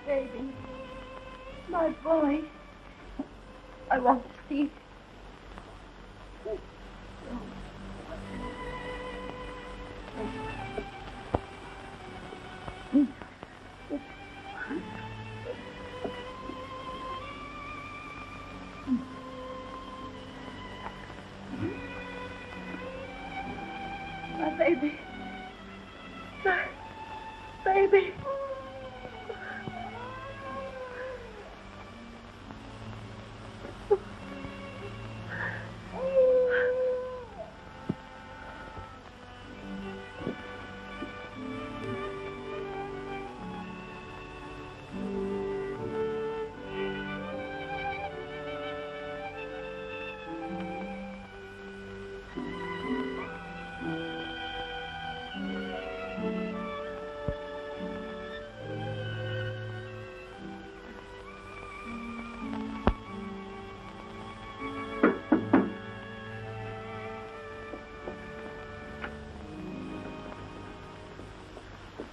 baby. My boy. I want to see. My baby. My baby.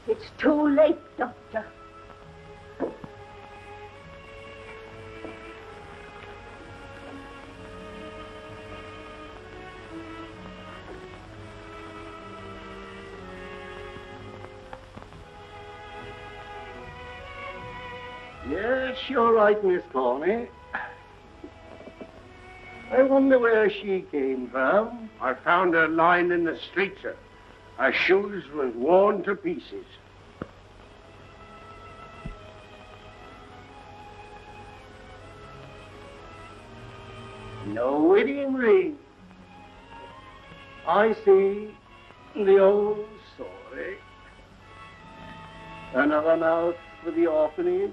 It's too late, Doctor. Yes, you're right, Miss Corney. I wonder where she came from. I found her lying in the street, sir. Her shoes was worn to pieces. No wedding ring. I see the old story. Another out for the orphanage.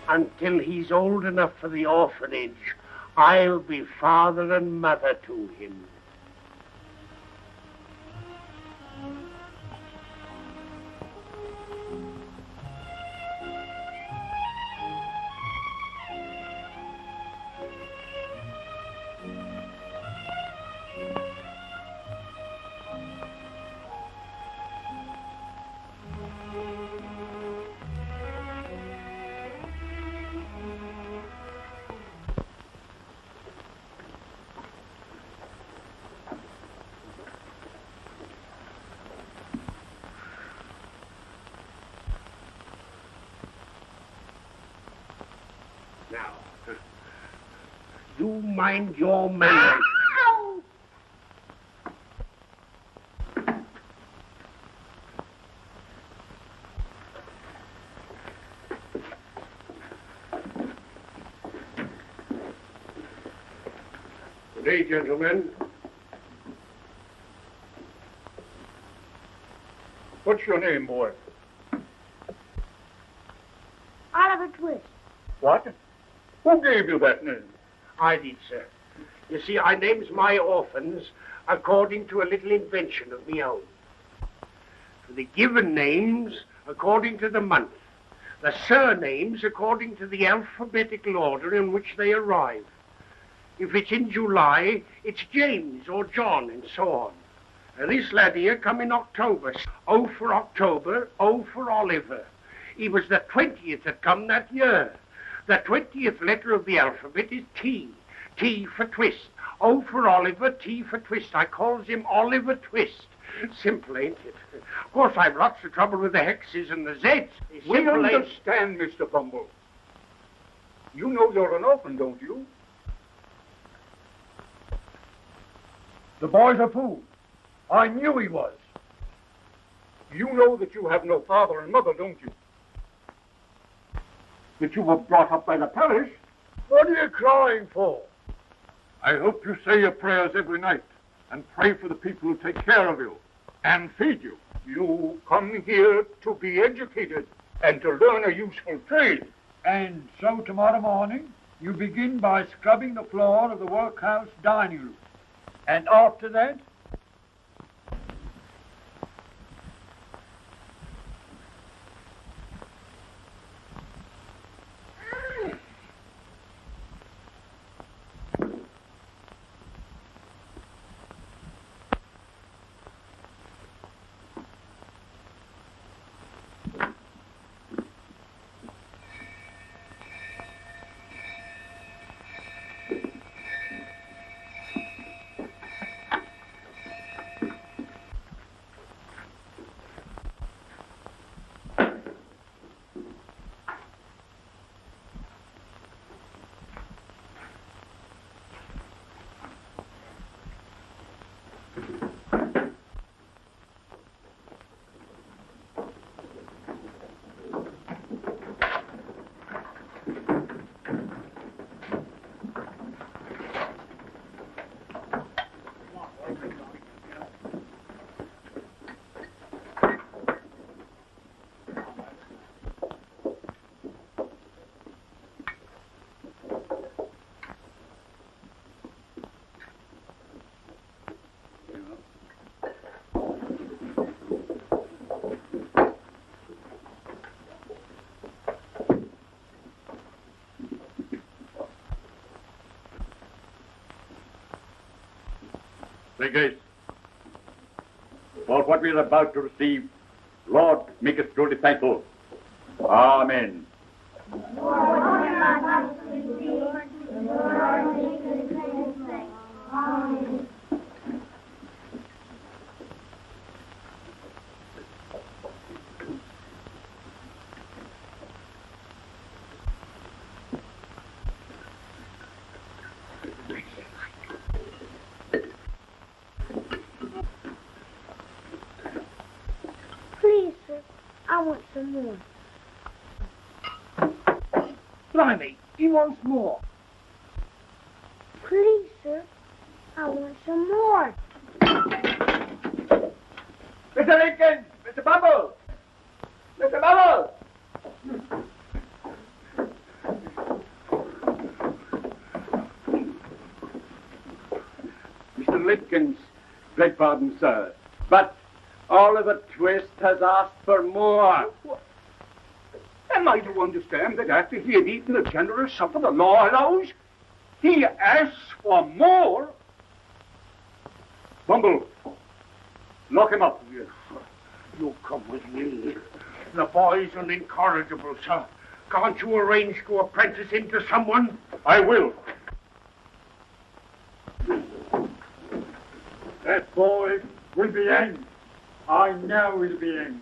Until he's old enough for the orphanage, I'll be father and mother to him. Now, you mind your manners. Good day, gentlemen. What's your name, boy? Oliver Twist. What? Who gave you that name? I did, sir. You see, I names my orphans according to a little invention of me own. For the given names according to the month, the surnames according to the alphabetical order in which they arrive. If it's in July, it's James or John, and so on. This lad here come in October. O for October, O for Oliver. He was the 20th that come that year. The 20th letter of the alphabet is T. T for twist. O for Oliver, T for twist. I calls him Oliver Twist. Simple, ain't it? Of course, I've lots of trouble with the hexes and the Zs. We understand, Mr. Bumble. You know you're an orphan, don't you? The boy's a fool. I knew he was. You know that you have no father and mother, don't you? That you were brought up by the parish? What are you crying for? I hope you say your prayers every night and pray for the people who take care of you and feed you. You come here to be educated and to learn a useful trade. And so tomorrow morning, you begin by scrubbing the floor of the workhouse dining room. And after that, Say, Gaze, for what we are about to receive, Lord, make us truly thankful. Amen. Please, sir, I want some more. Blimey, he wants more. Please, sir, I want some more. Mr. Lincoln! Mr. Bumble! Mr. Bumble! Mr. Lincoln's, beg pardon, sir, but Oliver Twist has asked for more. Am I to understand that after he had eaten the generous supper the law allows, he asks for more? Bumble, lock him up. You come with me. The boy's an incorrigible, sir. Can't you arrange to apprentice him to someone? I will. That boy will be hanged. I know he'll be hanged.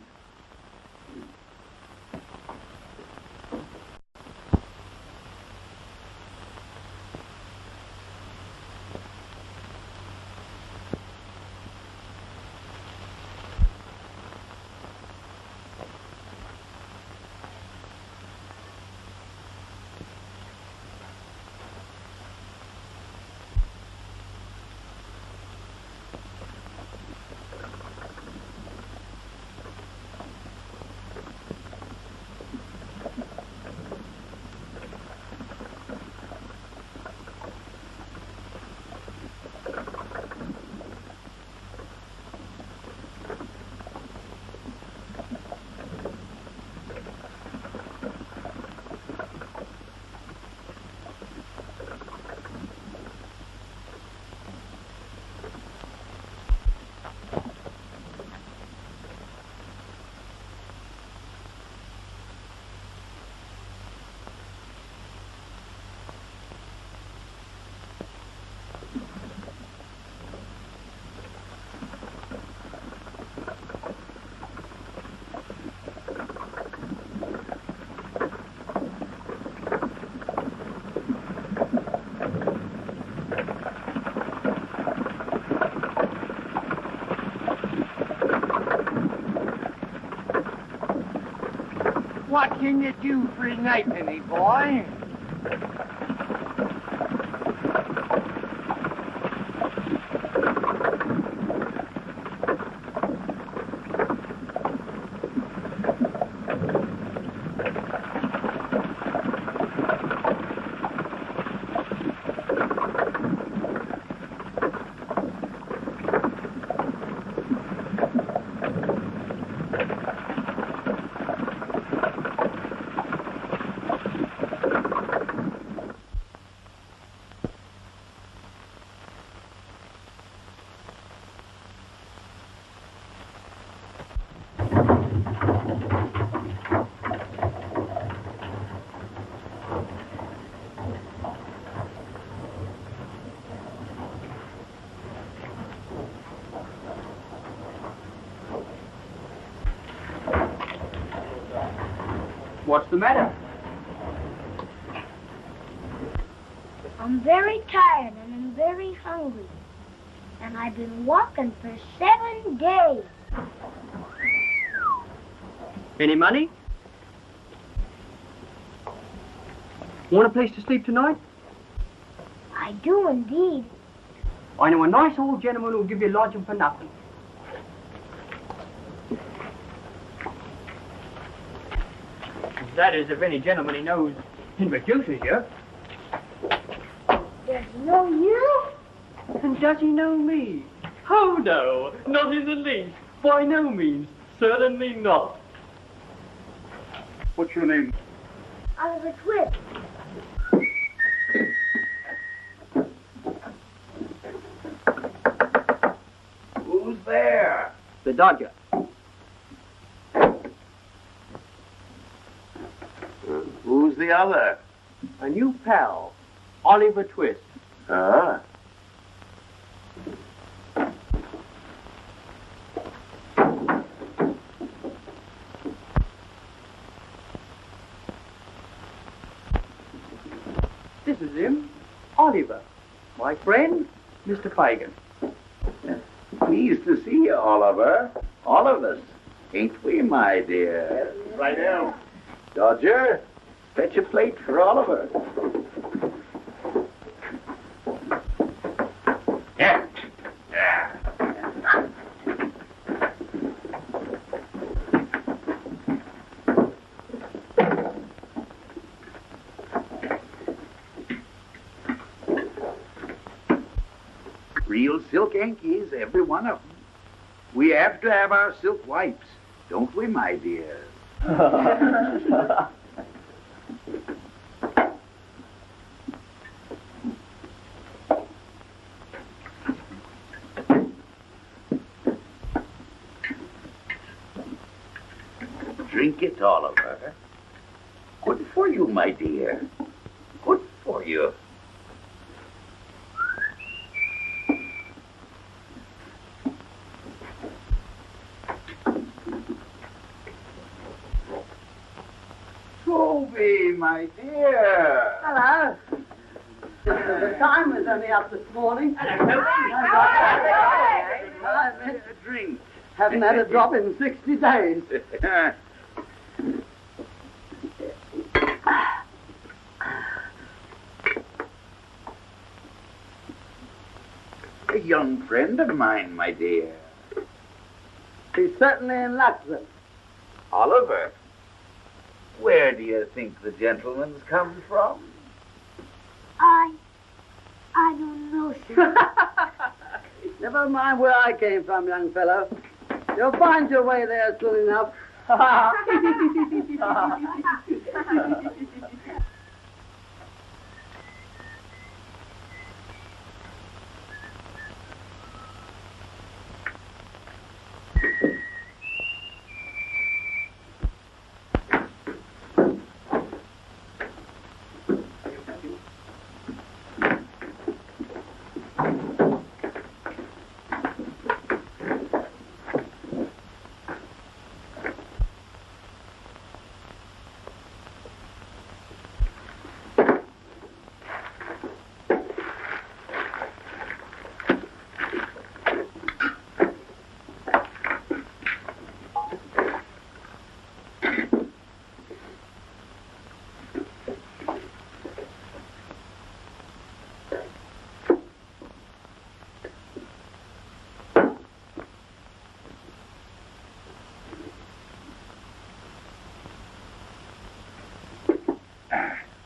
What can you do for a nightpenny, boy? What's the matter? I'm very tired and I'm very hungry. And I've been walking for 7 days. Any money? Want a place to sleep tonight? I do indeed. I know a nice old gentleman who'll give you lodging for nothing. That is, if any gentleman he knows introduces you. Does he know you? And does he know me? Oh, no, not in the least. By no means. Certainly not. What's your name? Oliver Twist. the Dodger. Who's the other? A new pal, Oliver Twist. Ah. This is him, Oliver. My friend, Mr. Fagin. Pleased to see you, Oliver. All of us. Ain't we, my dear? Right now. Dodger, fetch a plate for Oliver. Yeah. Real silk hankies, every one of them. We have to have our silk wipes, don't we, my dear? Drink it, Oliver. Good for you, my dear. Good for you. Toby, my dear. Hello. The time was only up this morning. A drink. Haven't had a drop in 60 days. A young friend of mine, my dear. He's certainly in luck, then. Oliver, where do you think the gentleman's come from? I don't know, sir. Never mind where I came from, young fellow. You'll find your way there soon enough.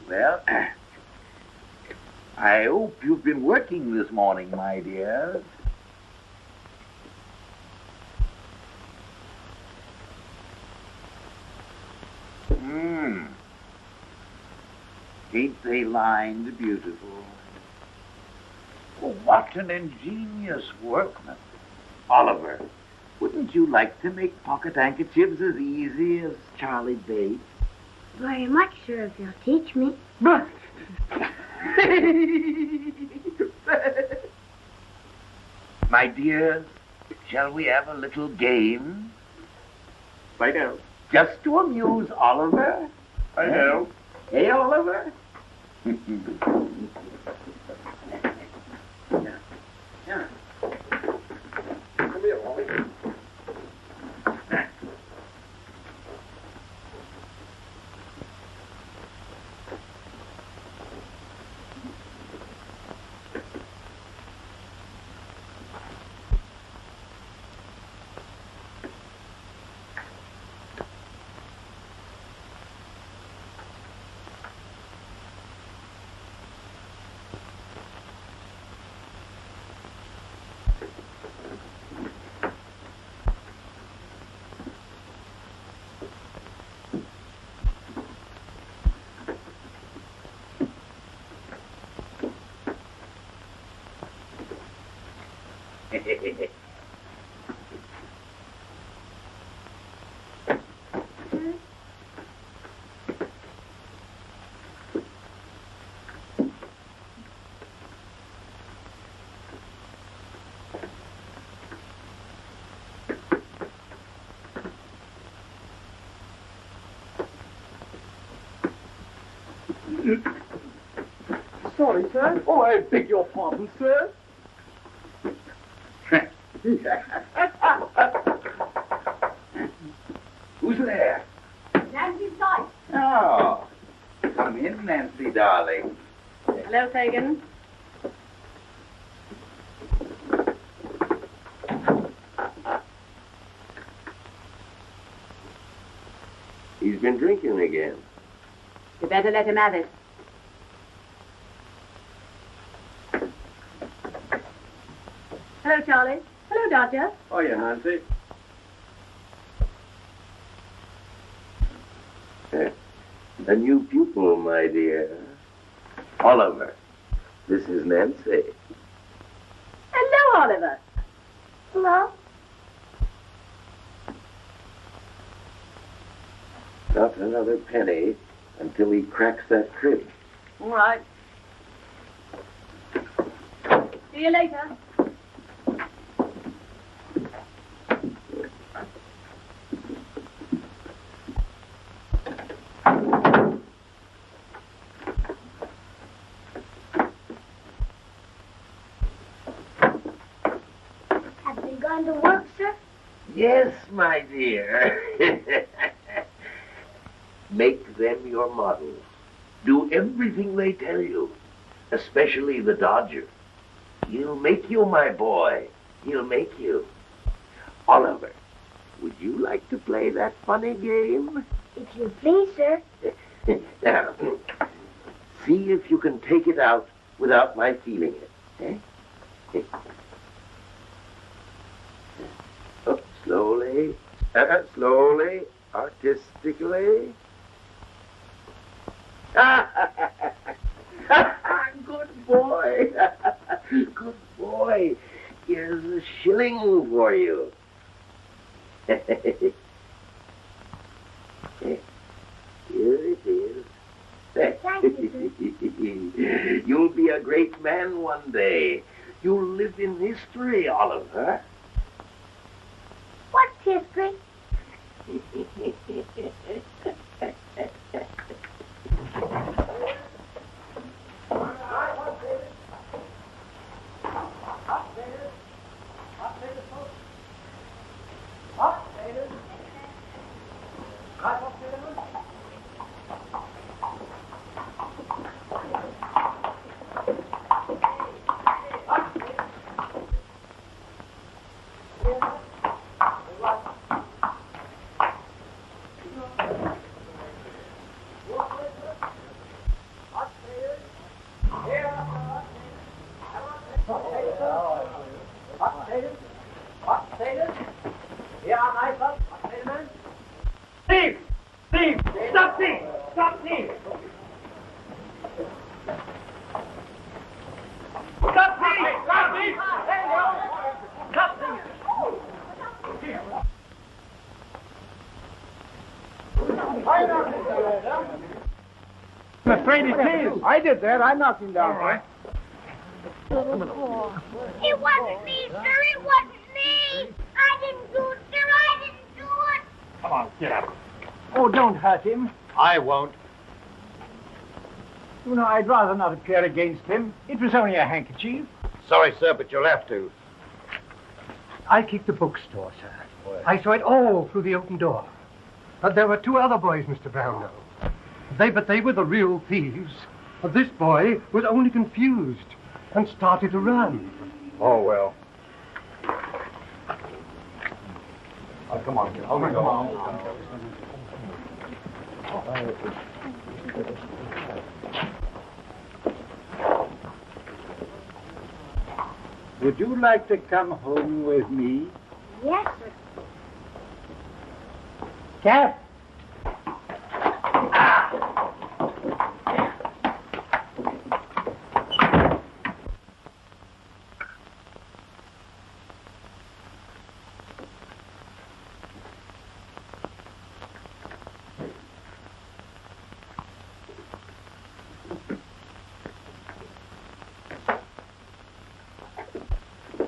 Well, I hope you've been working this morning, my dear. Ain't they lined beautiful? Oh, what an ingenious workman. Oliver, wouldn't you like to make pocket handkerchiefs as easy as Charlie Bates? Very much, sir, if you'll teach me. My dears, shall we have a little game? I know. Just to amuse Oliver? I know. Hey, Oliver? Come here, Ollie. Sorry, sir. Oh, I beg your pardon, sir. Who's there? Nancy's night. Oh, come in, Nancy, darling. Hello, Fagin. He's been drinking again. You better let him have it. Hello, Charlie. Hello, Dodger. Oh, yeah, Nancy. A new pupil, my dear. Oliver, this is Nancy. Hello, Oliver. Hello? Not another penny until he cracks that crib. All right. See you later. Have they gone to work, sir? Yes, my dear. Make them your models. Do everything they tell you, especially the Dodger. He'll make you, my boy. He'll make you. Oliver, would you like to play that funny game? If you please, sir. Now, see if you can take it out without my feeling it. Eh? Oh, slowly, slowly, artistically. Good boy. Good boy. Here's a shilling for you. Here it is. Thank you, You'll be a great man one day. You'll live in history, Oliver. What's history? Thief! Thief! Stop thief! Stop thief! Stop thief! Stop thief! Stop thief! I'm afraid it is. I did that. I knocked him down. All right. It wasn't me, sir. It wasn't me. I didn't do it, sir. I didn't do it. Come on, get up. Oh, don't hurt him. I won't. You know, I'd rather not appear against him. It was only a handkerchief. Sorry, sir, but you'll have to. I keep the bookstore, sir. I saw it all through the open door. But there were two other boys, Mr. Brownlow. But they were the real thieves. This boy was only confused and started to run. Oh, well. Oh, come on. Oh, come on. Would you like to come home with me? Yes, sir. Cap.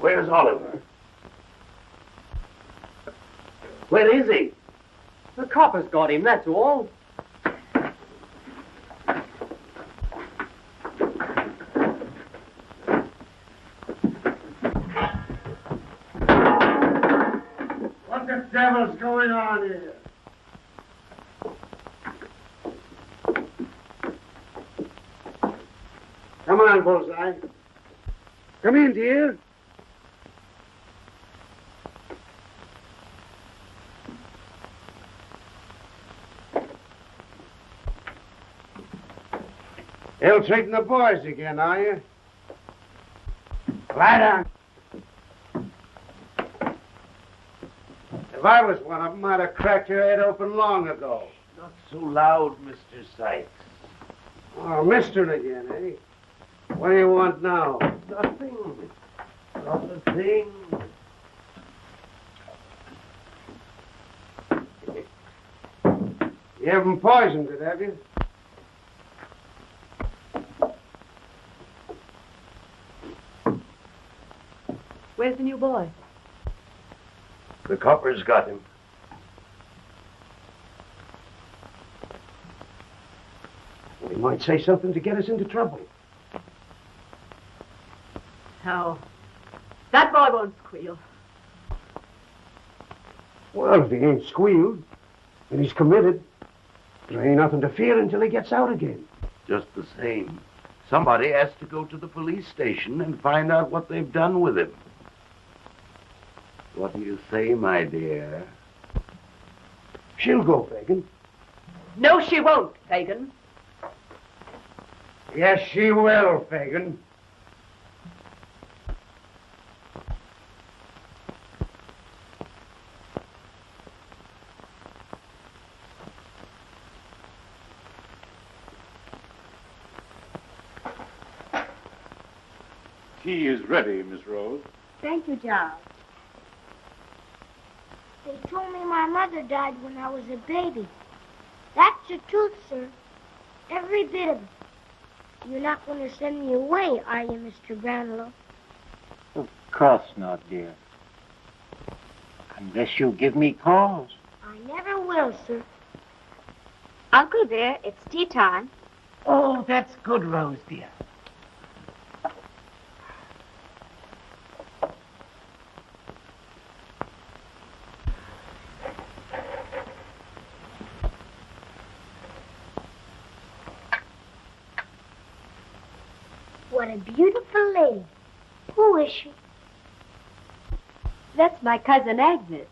Where's Oliver? Where is he? The coppers got him, that's all. devil's going on here? Come on, Bullseye. Come in, dear. Ill-treating the boys again, are you? Lie down. If I was one of them, I'd have cracked your head open long ago. Not so loud, Mr. Sykes. Oh, mister again, eh? What do you want now? Nothing. Not a thing. You haven't poisoned it, have you? Where's the new boy? The coppers got him. He might say something to get us into trouble. No. That boy won't squeal. Well, if he ain't squealed, and he's committed, there ain't nothing to fear until he gets out again. Just the same. Somebody has to go to the police station and find out what they've done with him. What do you say, my dear? She'll go, Fagin. No, she won't, Fagin. Yes, she will, Fagin. Tea is ready, Miss Rose. Thank you, Charles. They told me my mother died when I was a baby. That's the truth, sir. Every bit of it. You're not going to send me away, are you, Mr. Brownlow? Of course not, dear. Unless you give me cause. I never will, sir. Uncle, dear, it's tea time. Oh, that's good, Rose, dear. What a beautiful lady. Who is she? That's my cousin Agnes.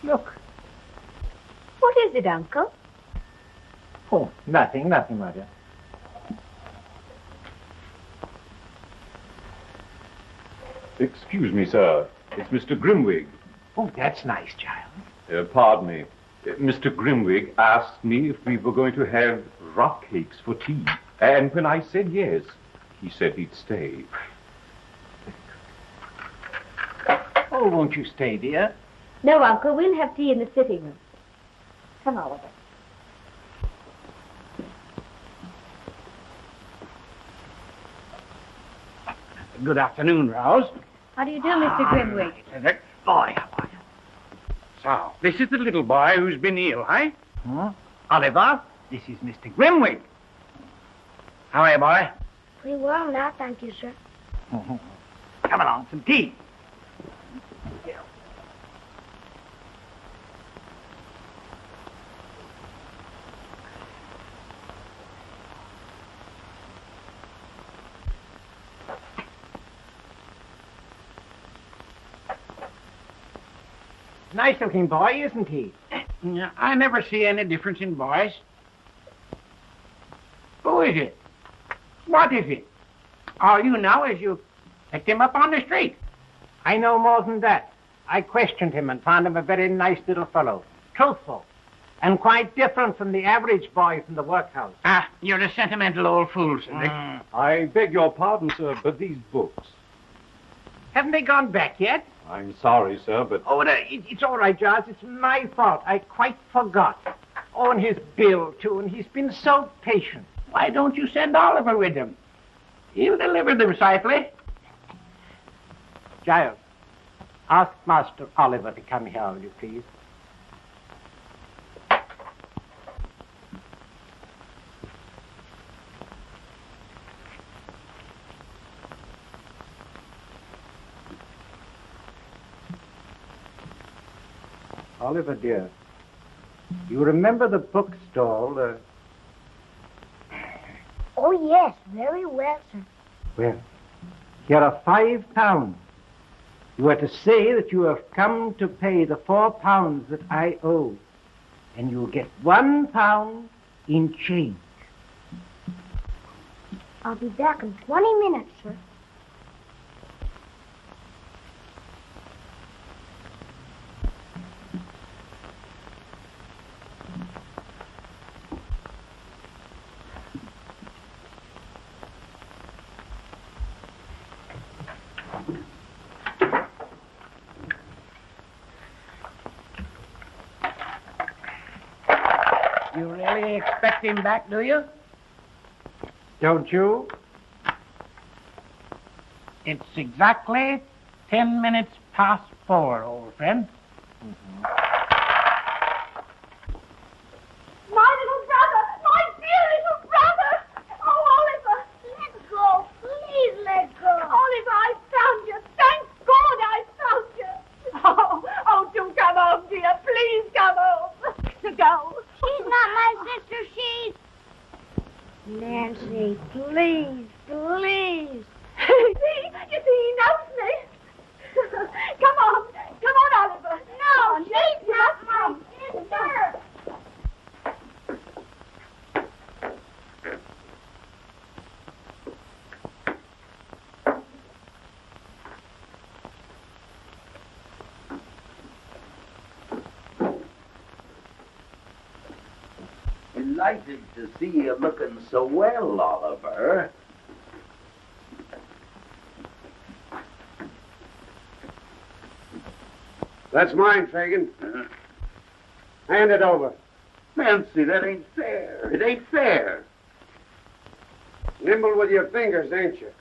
Look. What is it, Uncle? Oh, nothing, my dear. Excuse me, sir. It's Mr. Grimwig. Oh, that's nice, child. Pardon me. Mr. Grimwig asked me if we were going to have rock cakes for tea. And when I said yes, he said he'd stay. Oh, won't you stay, dear? No, Uncle, we'll have tea in the sitting room. Come, Oliver. Good afternoon, Rose. How do you do, Mr. Grimwig? Boy, how are you? So, this is the little boy who's been ill, eh? Huh? Oliver, this is Mr. Grimwig. How are you, boy? Pretty well now, thank you, sir. Come along, some tea. Nice-looking boy, isn't he? Yeah, I never see any difference in boys. Who is it? What is it? All you know is you picked him up on the street. I know more than that. I questioned him and found him a very nice little fellow. Truthful. And quite different from the average boy from the workhouse. Ah, you're a sentimental old fool, Cindy. I beg your pardon, sir, but these books. Haven't they gone back yet? I'm sorry, sir, but... Oh, no, it's all right, Giles. It's my fault. I quite forgot. Oh, and his bill, too, and he's been so patient. Why don't you send Oliver with them? He'll deliver them safely. Giles, ask Master Oliver to come here, will you please? Oliver, dear, you remember the bookstall? Oh, yes, very well, sir. Well, here are £5. You are to say that you have come to pay the £4 that I owe, and you'll get £1 in change. I'll be back in 20 minutes, sir. You really expect him back, do you? Don't you? It's exactly 10 minutes past 4, old friend. My little brother! My dear little brother! Oh, Oliver! Let go. Please let go. Oliver, I found you. Thank God I found you. Oh, do come home, dear. Please come home. Go. She's not my sister. She's... Nancy, please, please. You see, he knows me. Come on, Oliver. No, she's not my sister. Delighted to see you looking so well, Oliver. That's mine, Fagin. Hand it over. Nancy, that ain't fair. It ain't fair. Nimble with your fingers, ain't you?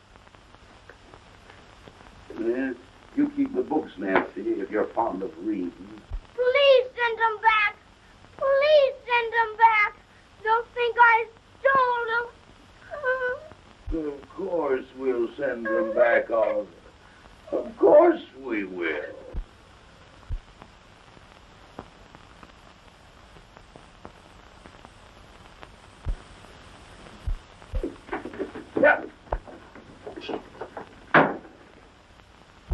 You keep the books, Nancy, if you're fond of reading. Please send them back. Please send them back. They'll think I stole them. Of course we'll send them back, Oliver. Of course we will.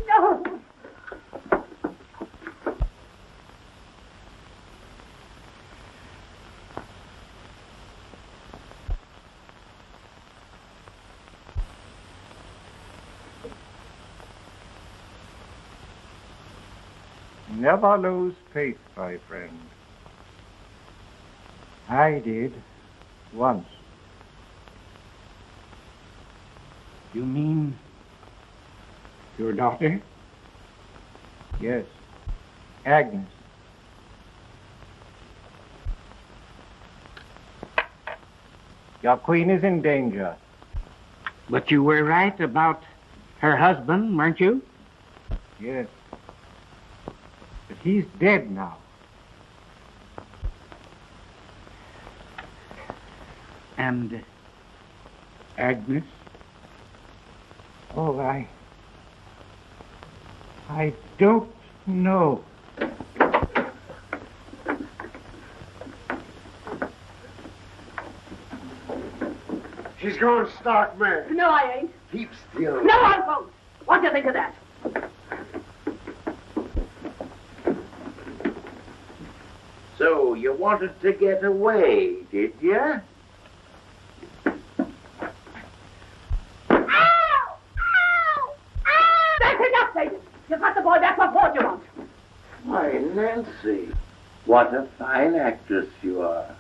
No. Never lose faith, my friend. I did, once. You mean your daughter? Yes, Agnes. Your queen is in danger. But you were right about her husband, weren't you? Yes. But he's dead now. And Agnes? Oh, I don't know. She's going stark mad. No, I ain't. Keep still. No, I won't. What do you think of that? So you wanted to get away, did you? That's enough, Fagin. You've got the boy back. What more do you want? Why, Nancy, what a fine actress you are.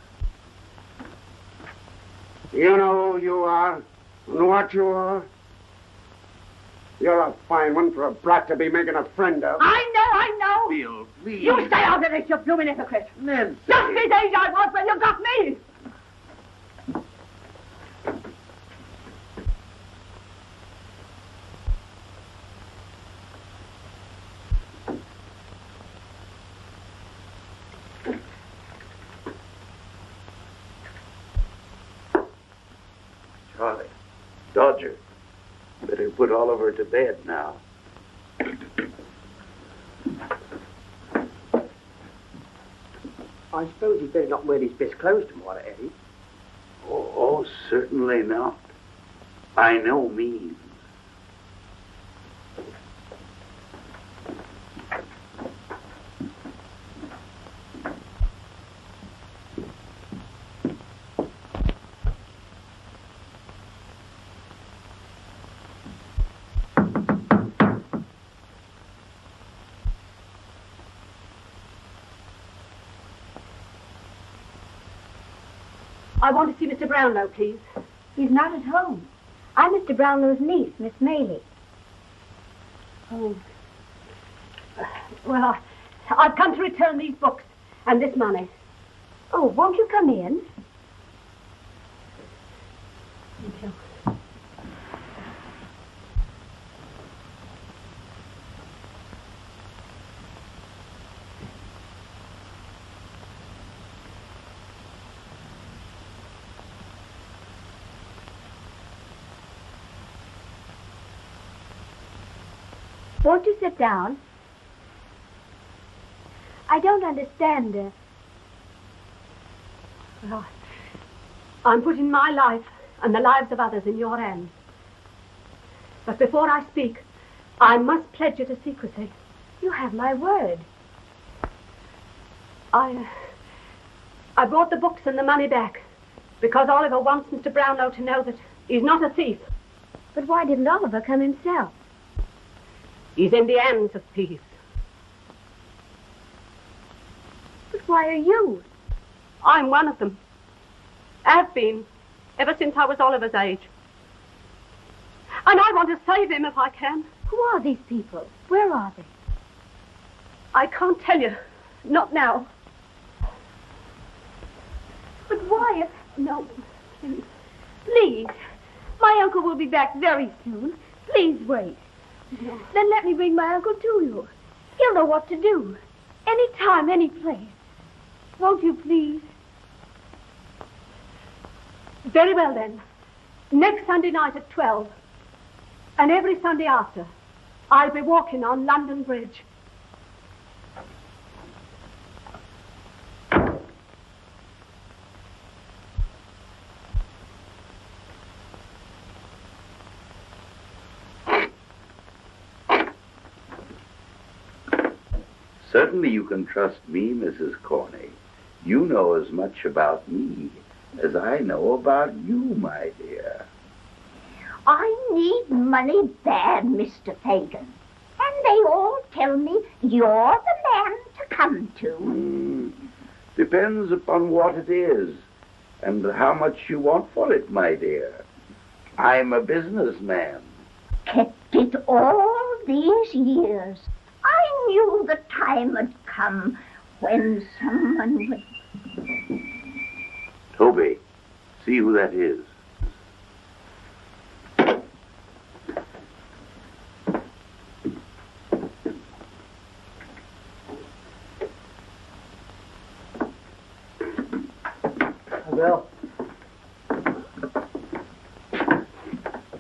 You know who you are and what you are. You're a fine one for a brat to be making a friend of. I know. Bill, please. You stay out of this, you blooming hypocrite. Nancy. Just the age I was when you got me. Charlie, Dodger, better put Oliver to bed now. I suppose he'd better not wear his best clothes tomorrow, Eddie. Oh, certainly not. By no means. I want to see Mr. Brownlow, please. He's not at home. I'm Mr. Brownlow's niece, Miss Maylie. Oh. Well, I've come to return these books and this money. Oh, won't you come in? Thank you. Won't you sit down? I don't understand. Well, I'm putting my life and the lives of others in your hands. But before I speak, I must pledge you to secrecy. You have my word. I brought the books and the money back because Oliver wants Mr. Brownlow to know that he's not a thief. But why didn't Oliver come himself? He's in the hands of thieves. But why are you? I'm one of them. Have been, ever since I was Oliver's age. And I want to save him if I can. Who are these people? Where are they? I can't tell you. Not now. But why? No, please. My uncle will be back very soon. Please wait. No. Then let me bring my uncle to you. He'll know what to do. Any time, any place. Won't you please? Very well, then. Next Sunday night at 12. And every Sunday after, I'll be walking on London Bridge. Certainly you can trust me, Mrs. Corney. You know as much about me as I know about you, my dear. I need money bad, Mr. Fagin. And they all tell me you're the man to come to. Depends upon what it is and how much you want for it, my dear. I'm a businessman. Kept it all these years. I knew the time had come when someone would... Toby, see who that is. Bill.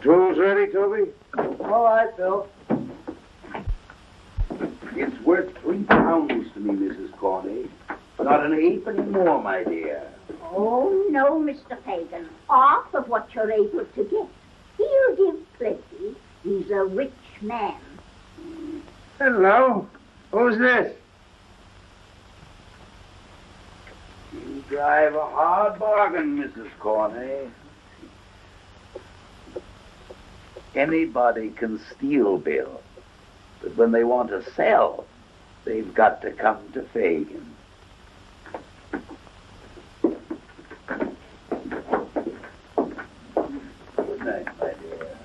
Tools ready, Toby? All right, Bill. It's worth £3 to me, Mrs. Corney. Not an halfpenny more, my dear. Oh, no, Mr. Fagin. Half of what you're able to get. He'll give plenty. He's a rich man. Hello. Who's this? You drive a hard bargain, Mrs. Corney. Anybody can steal, Bill. But when they want to sell, they've got to come to Fagin. Good night, my dear.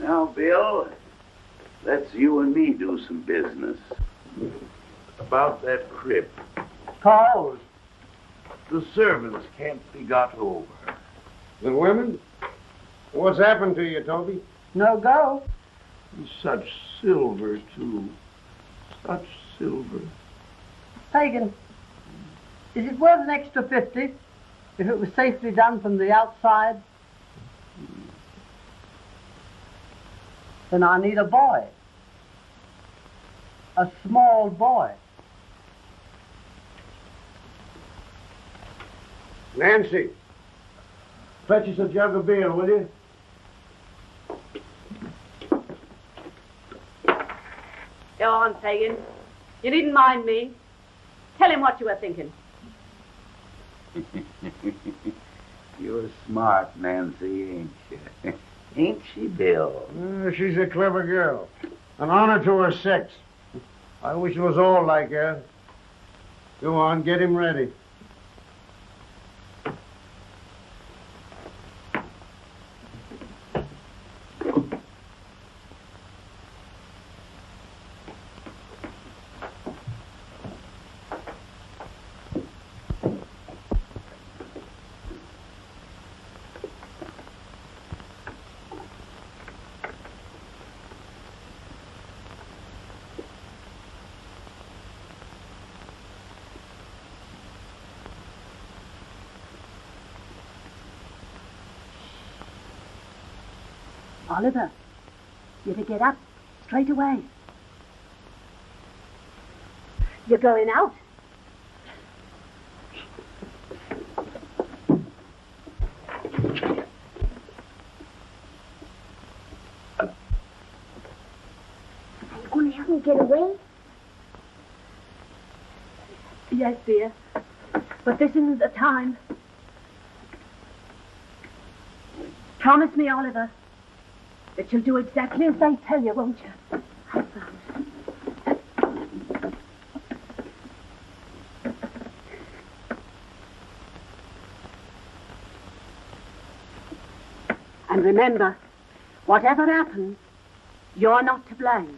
Now, Bill, let's you and me do some business. About that crib. Charles. The servants can't be got over. The women? What's happened to you, Toby? No go. Such silver, too. Such silver. Fagin, is it worth an extra 50 if it was safely done from the outside? Then I need a boy. a small boy. Nancy, fetch us a jug of beer, will you? Go on, Fagin. You needn't mind me. Tell him what you were thinking. You're smart, Nancy, ain't you? Ain't she, Bill? She's a clever girl. An honor to her sex. I wish it was all like her. Go on, get him ready. Oliver, you're to get up straight away. You're going out. Are you going to help me get away? Yes, dear. But this isn't the time. Promise me, Oliver, that you'll do exactly as they tell you, won't you? I promise. And remember, whatever happens, you're not to blame.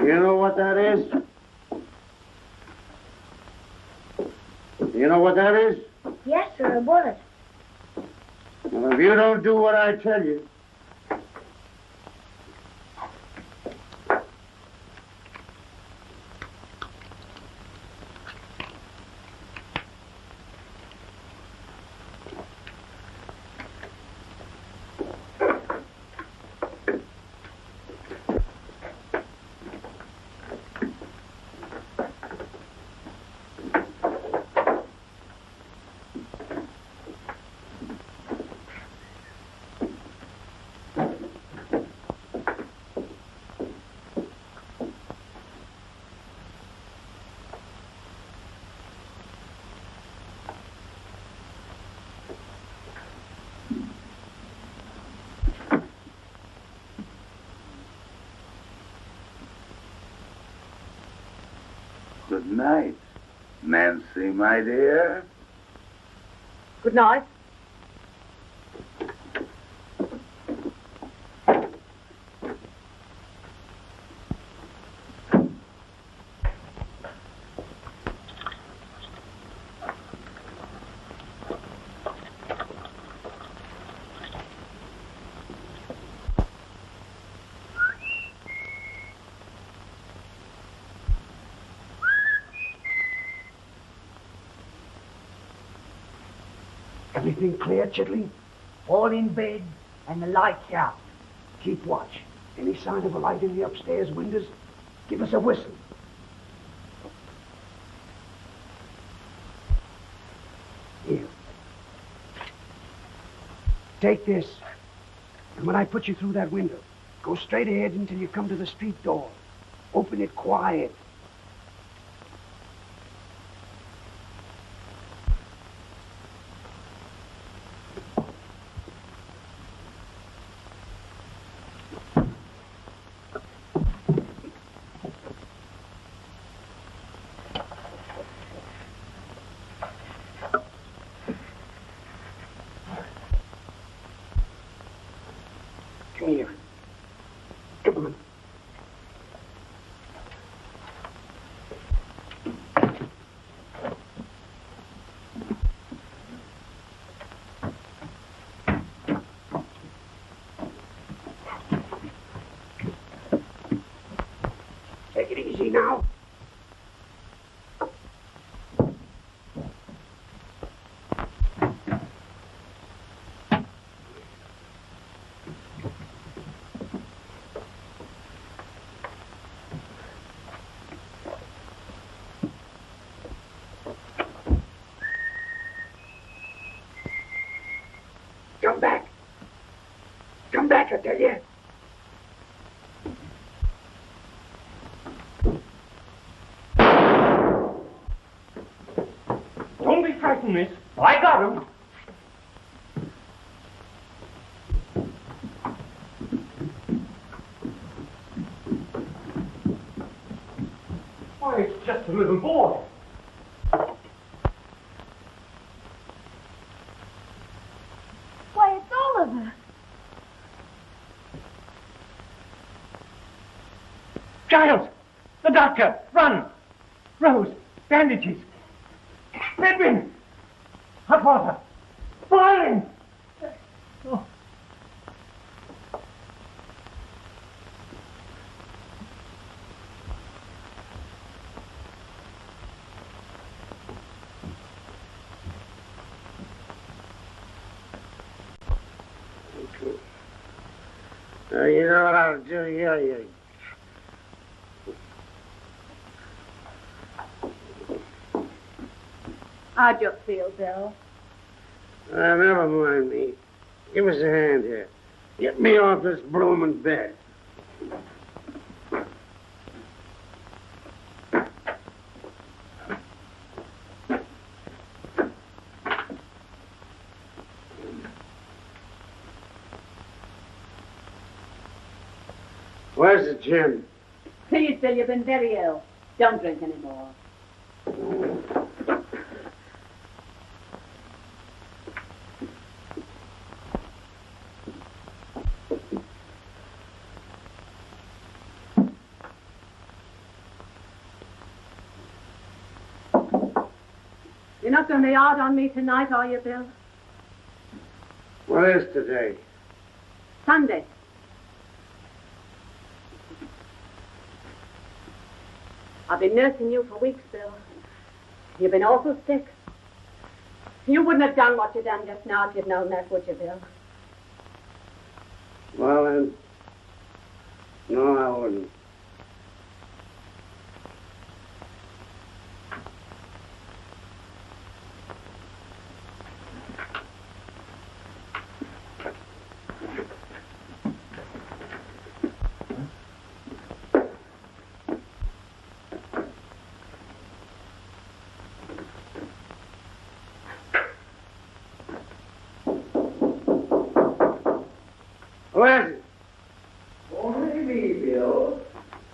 You know what that is? You know what that is? Yes, sir, a bullet. Well, if you don't do what I tell you, Good night, Nancy, my dear. Good night. Everything clear, Chitley? All in bed and the lights out. Keep watch. Any sign of a light in the upstairs windows, give us a whistle. Here. Take this. And when I put you through that window, go straight ahead until you come to the street door. Open it quiet. Come here. Come on. Take it easy now. catch, I tell you. Don't be frightened, miss. I got him. Why, it's just a little boy. Why, it's Oliver. Giles! The doctor! Run! Rose! Bandages! Edwin! Hot water! Boiling! Oh. You know what I'll do here, you... How'd you feel, Bill? Never mind me. Give us a hand here. Get me off this blooming bed. Where's the gin? Please, Bill, you've been very ill. Don't drink any more. You're not going to be out on me tonight, are you, Bill? What is today? Sunday. I've been nursing you for weeks, Bill. You've been awful sick. You wouldn't have done what you done just now if you'd known that, would you, Bill? Well, then, no, I wouldn't. Who is it? Only me, Bill.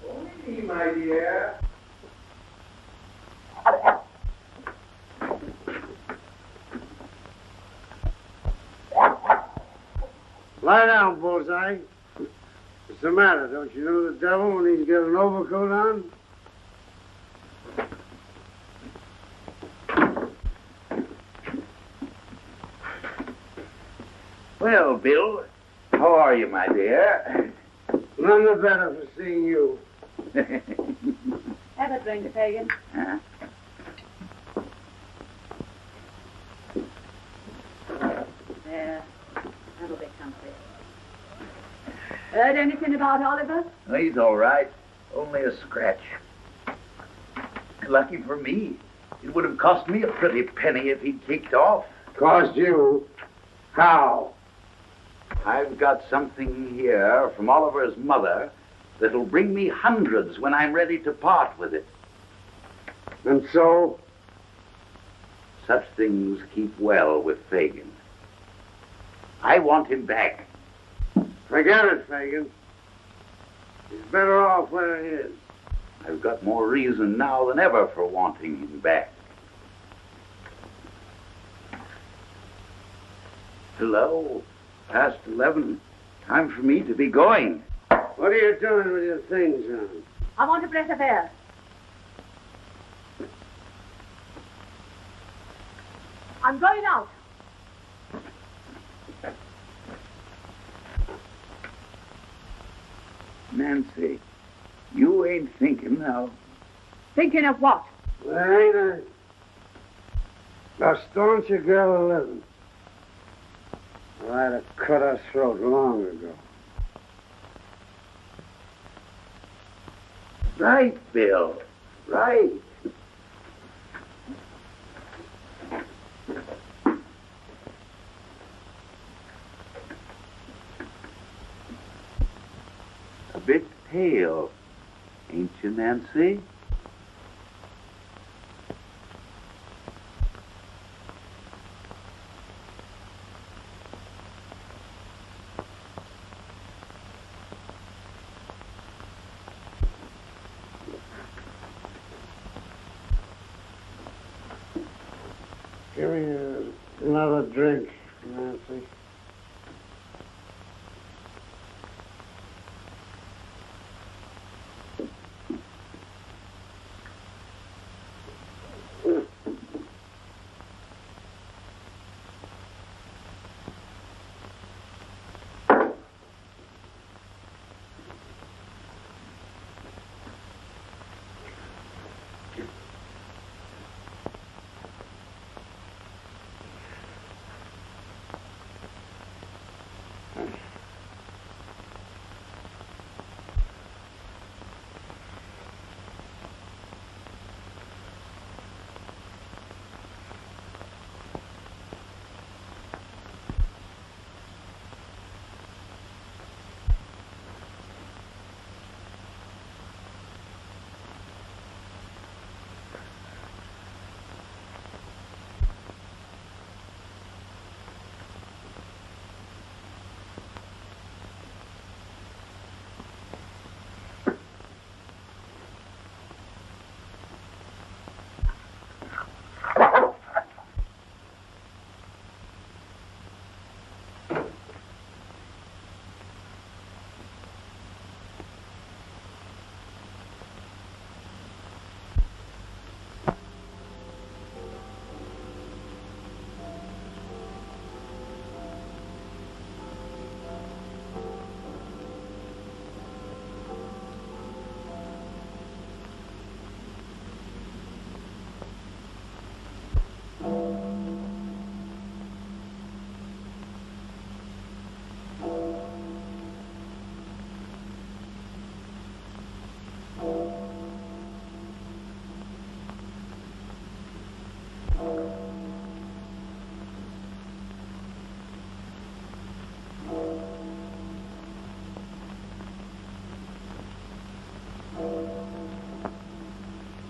Only me, my dear. Lie down, Bullseye. What's the matter? Don't you know the devil when he's got an overcoat on? Well, Bill, how are you, my dear? None the better for seeing you. Have a drink, Fagin. Huh? There. That'll be comfy. Heard anything about Oliver? Oh, he's all right. Only a scratch. Lucky for me. It would have cost me a pretty penny if he'd kicked off. Cost you? How? I've got something here from Oliver's mother that'll bring me hundreds when I'm ready to part with it. And so? Such things keep well with Fagin. I want him back. Forget it, Fagin. He's better off where he is. I've got more reason now than ever for wanting him back. Hello, past 11. Time for me to be going. What are you doing with your things on? I want a breath of air. I'm going out. Nancy, you ain't thinking now. Thinking of what? There ain't a stauncher girl living. Well, I'd have cut her throat long ago. Right, Bill. Right. pale, ain't you, Nancy? Give me another drink, Nancy.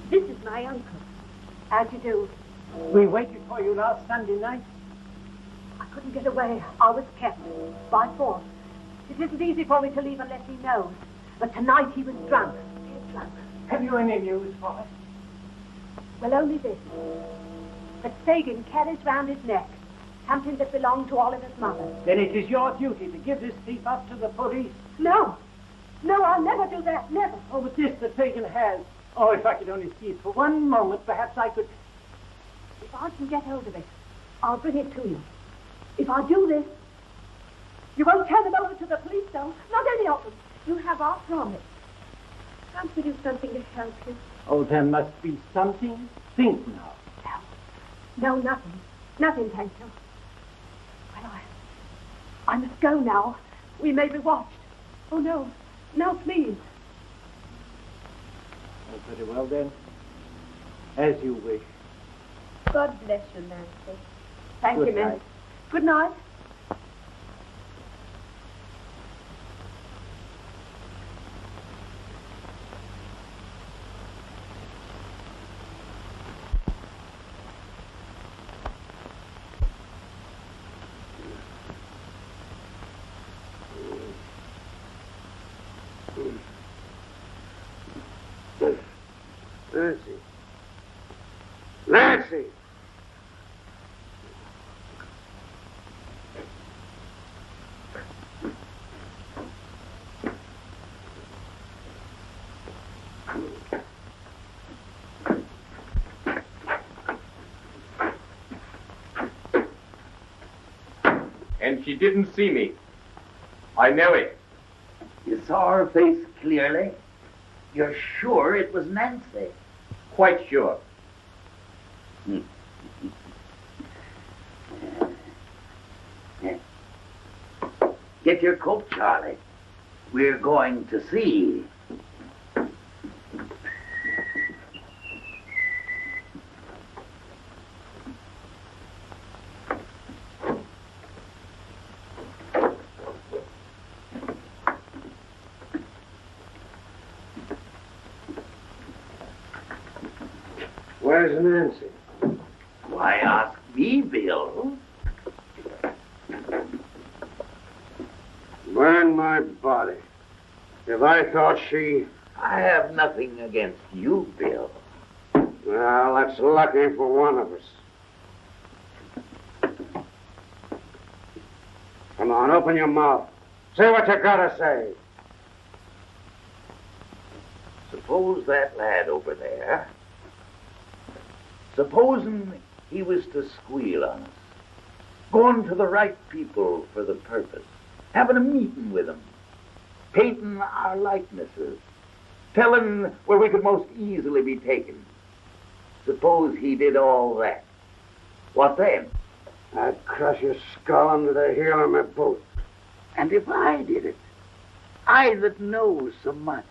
This is my uncle. How'd you do? We waited for you last Sunday night. I couldn't get away. I was kept by force. It isn't easy for me to leave unless he knows. But tonight he was drunk. Dead drunk. Have you any news for us? Well, only this. That Fagin carries round his neck something that belonged to Oliver's mother. Then it is your duty to give this thief up to the police. No. No, I'll never do that. Never. Oh, but this that Fagin has. Oh, if I could only see it for one moment, perhaps I could... If I can get hold of it, I'll bring it to you. If I do this, you won't turn it over to the police, though. Not any of them. You have our promise. Can't we do something to help you? Oh, there must be something. Think now. No, nothing. Nothing, thank you. Well, I must go now. We may be watched. Oh, no. No, please. Oh, very well, then. As you wish. God bless you, Nancy. Thank you, miss. Good night. Nancy. Nancy! And she didn't see me. I know it. You saw her face clearly? You're sure it was Nancy? Quite sure. Get your coat, Charlie. We're going to see. Where's Nancy? Why ask me, Bill? Burn my body. If I thought she... I have nothing against you, Bill. Well, that's lucky for one of us. Come on, open your mouth. Say what you gotta say. Suppose that lad over there, supposing he was to squeal on us, going to the right people for the purpose, having a meeting with them, painting our likenesses, telling where we could most easily be taken. Suppose he did all that. What then? I'd crush your skull under the heel of my boot. And if I did it, I that know so much,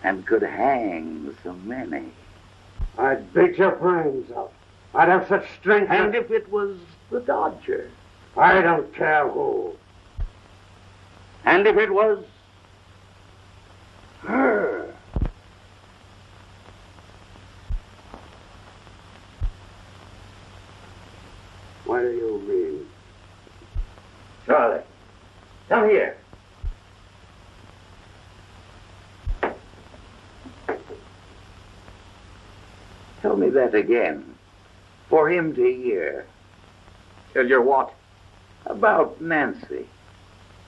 and could hang so many. I'd beat your brains out. I'd have such strength. And if it was the Dodger? I don't care who. And if it was her? What do you mean? Charlie, come here. Tell me that again, for him to hear. Tell you what? About Nancy.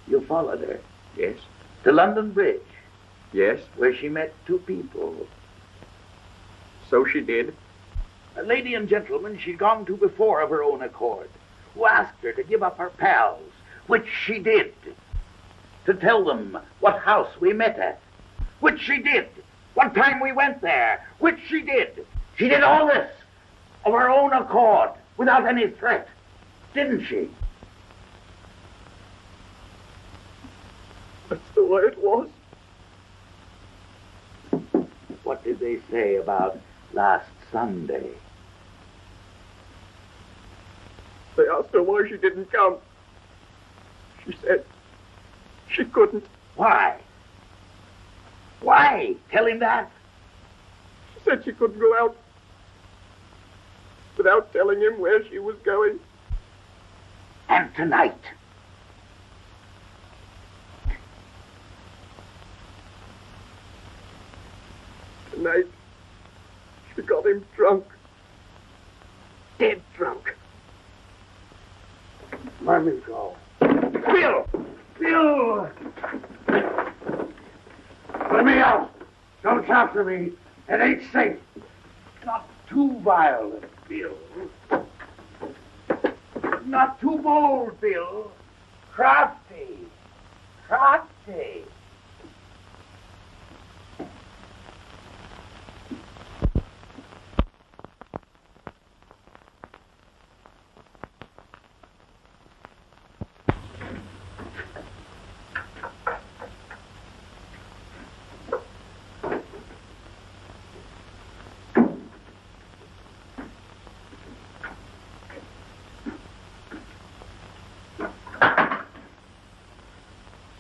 You followed her? Yes. To London Bridge? Yes. Where she met two people. So she did. A lady and gentleman she'd gone to before of her own accord, who asked her to give up her pals, which she did. To tell them what house we met at, which she did. What time we went there, which she did. She did all this of her own accord, without any threat, didn't she? That's the way it was. What did they say about last Sunday? They asked her why she didn't come. She said she couldn't. Why? Why? Tell him that. She said she couldn't go out without telling him where she was going. And tonight? Tonight, she got him drunk. Dead drunk. Let me go. Bill! Bill! Let me out. Don't capture me. It ain't safe. Not too violent, Bill. Not too bold, Bill. Crafty. Crafty.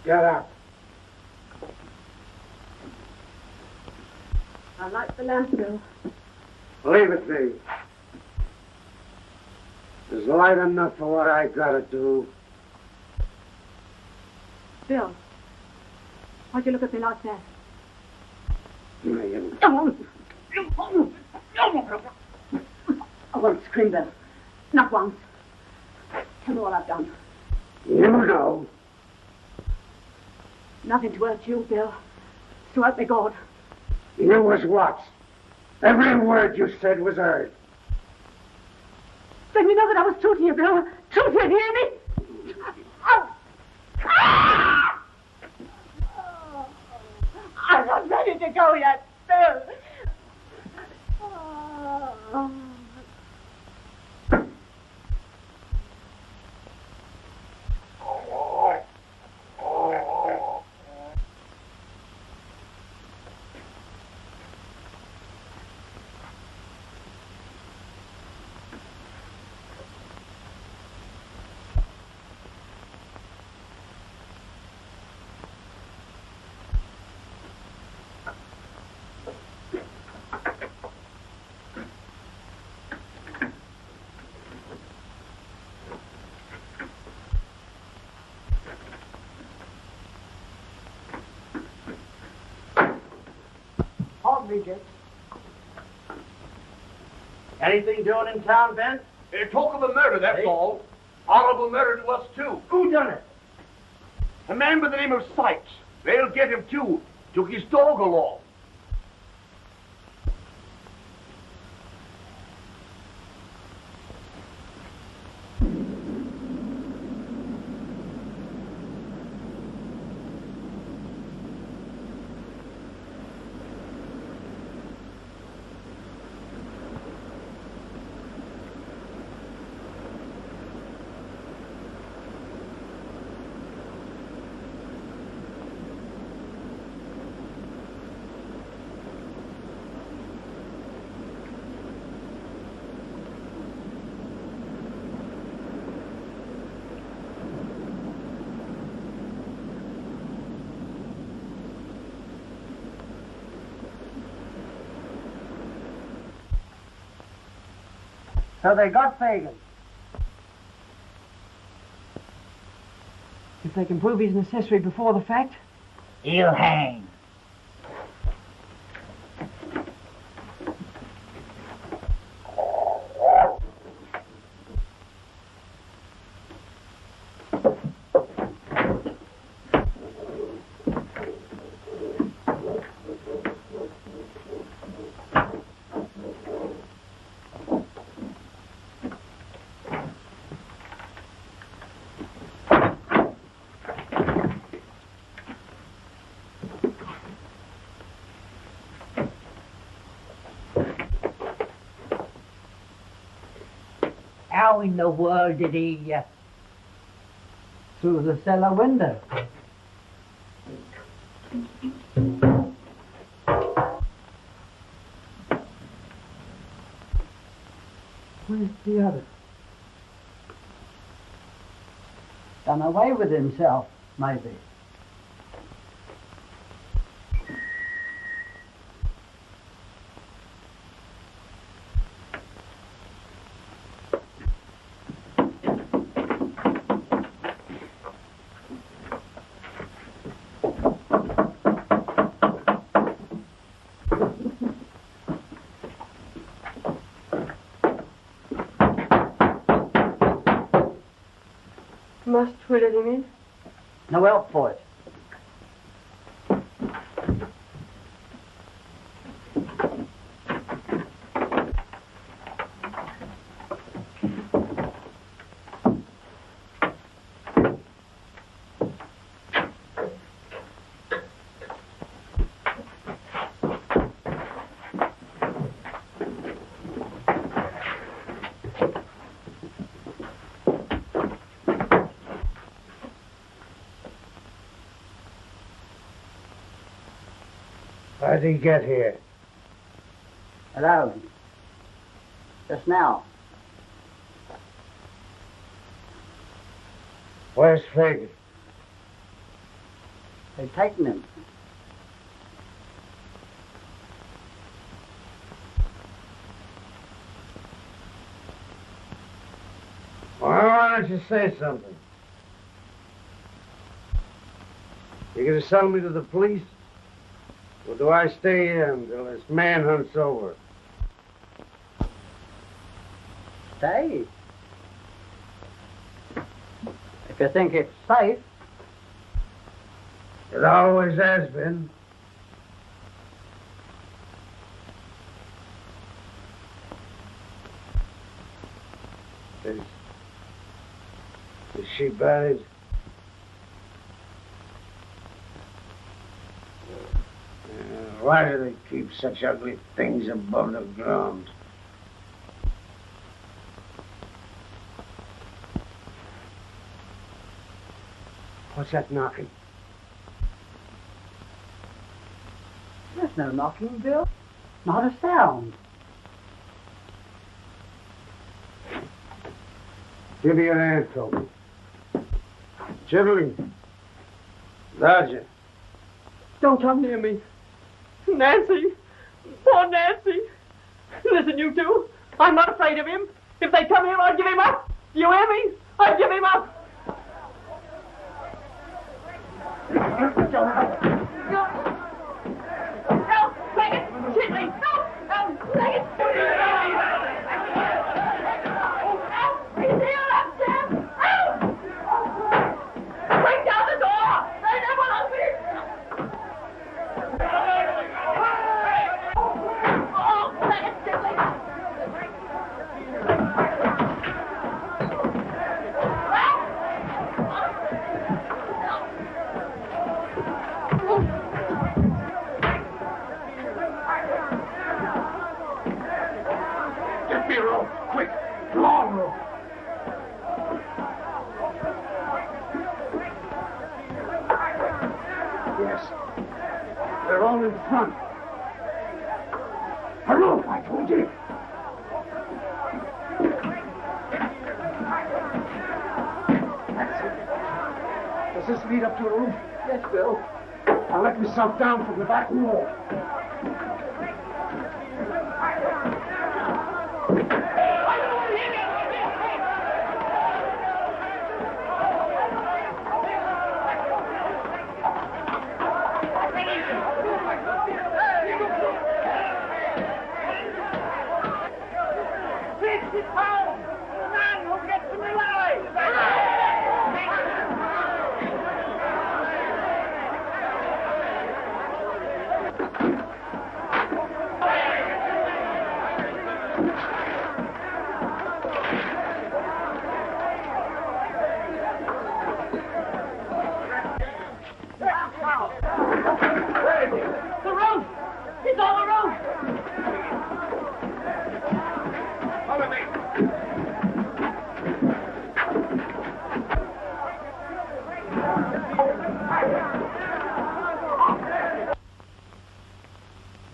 Get up. I like the lasso. Leave it be. There's light enough for what I gotta do. Bill, why'd you look at me like that? You I won't scream, Bill. Not once. Tell me what I've done. know. Nothing to hurt you, Bill. So help me God. You was what? Every word you said was heard. Let me know that I was true to you, Bill. True to you, hear me? Oh. Ah! Oh. I'm not ready to go yet, Bill. Oh. probably gets. Anything doing in town, Ben? Talk of a murder, that's all. Horrible murder to us, too. Who done it? A man by the name of Sykes. They'll get him, too. Took his dog along. So they got Fagin. If they can prove he's an accessory before the fact, He'll hang. How in the world did he... Through the cellar window. Where's the other? Done away with himself, maybe. Must we let him in? No help for it. How did he get here? Alone. Just now. Where's Fagin? They've taken him. Well, why don't you say something? You gonna sell me to the police? Or do I stay here until this manhunt's over? Stay. If you think it's safe. It always has been. Is she buried? Why do they keep such ugly things above the ground? What's that knocking? There's no knocking, Bill. Not a sound. Give me your hand, Toby. Chitterling. Dodger. Don't come near me. Nancy! Poor Nancy! Listen, you two. I'm not afraid of him. If they come here, I'll give him up. Do you hear me? I'll give him up. No, Fagin! in front. Hurry, I told you. That's it. Does this lead up to a roof? Yes, Bill. I'll let myself down from the back wall.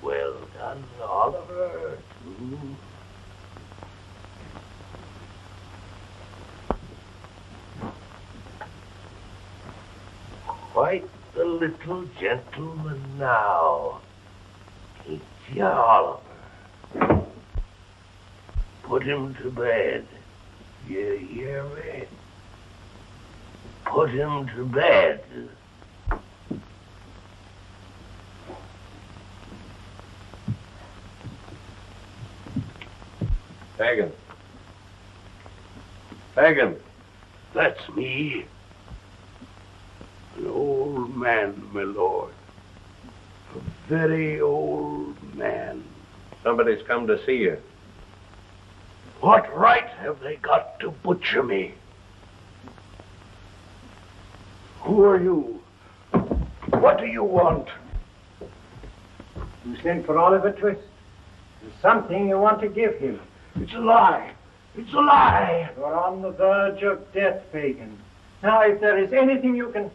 Well done, Oliver. Quite the little gentleman now. Ain't you, Oliver? Put him to bed. You hear me? Put him to bed. Fagin. Fagin. That's me. An old man, my lord. A very old man. Somebody's come to see you. What right have they got to butcher me? Who are you? What do you want? You sent for Oliver Twist. There's something you want to give him. It's a lie. It's a lie. You're on the verge of death, Fagin. Now, if there is anything you can...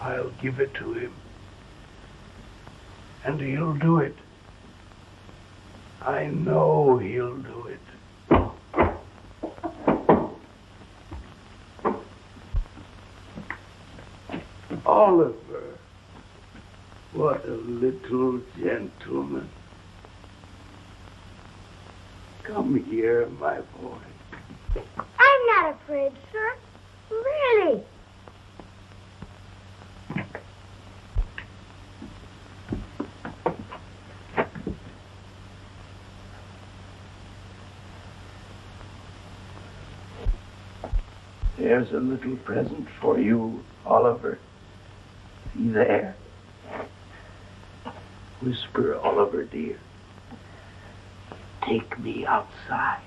I'll give it to him. And he'll do it. I know he'll do it. Oliver, what a little gentleman. Come here, my boy. I'm not afraid, sir. Really. There's a little present for you, Oliver. See there? Whisper, Oliver, dear. Take me outside.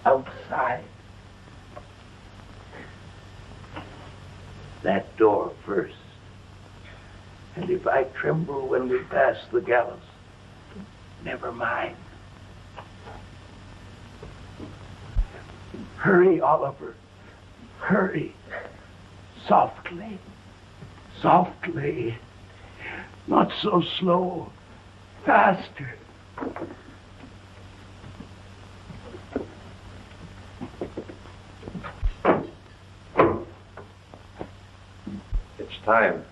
Outside. That door first. And if I tremble when we pass the gallows, never mind. Hurry, Oliver. Hurry. Softly. Softly. Not so slow. Faster. It's time.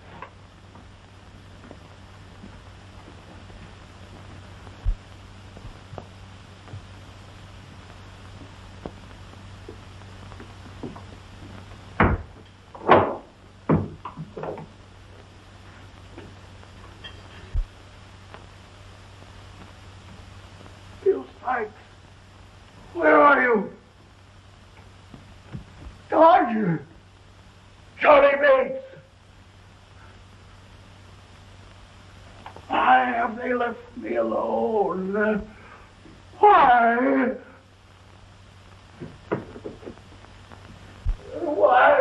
Where are you? Dodger! Charlie Bates! Why have they left me alone? Why? Why?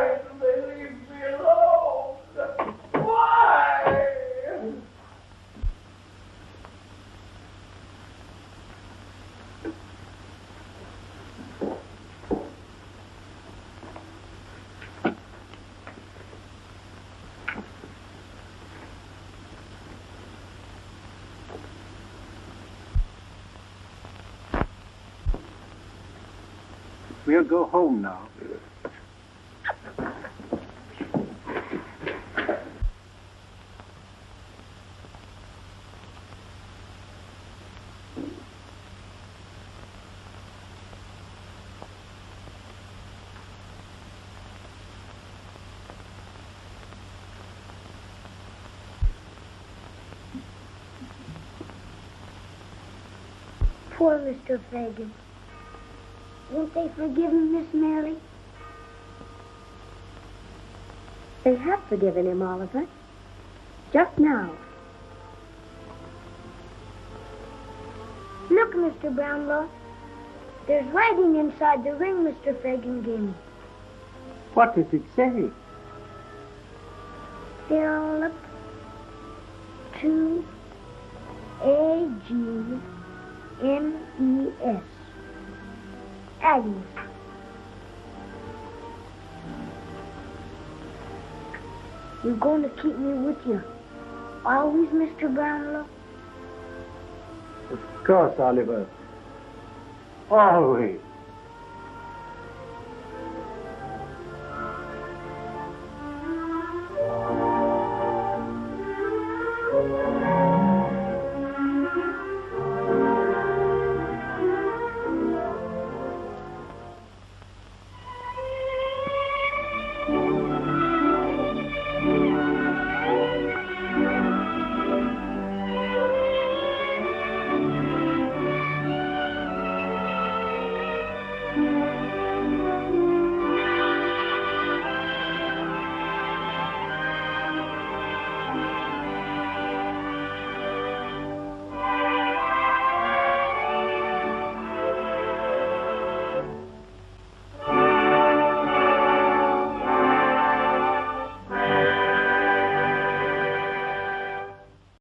We'll go home now. Poor Mr. Fagin. Won't they forgive him, Miss Mary? They have forgiven him, Oliver. Just now. Look, Mr. Brownlow. There's writing inside the ring Mr. Fagin gave me. What does it say? Philip to A.G. M.E.S. Agnes. You're going to keep me with you always, Mr. Brownlow? Of course, Oliver. Always.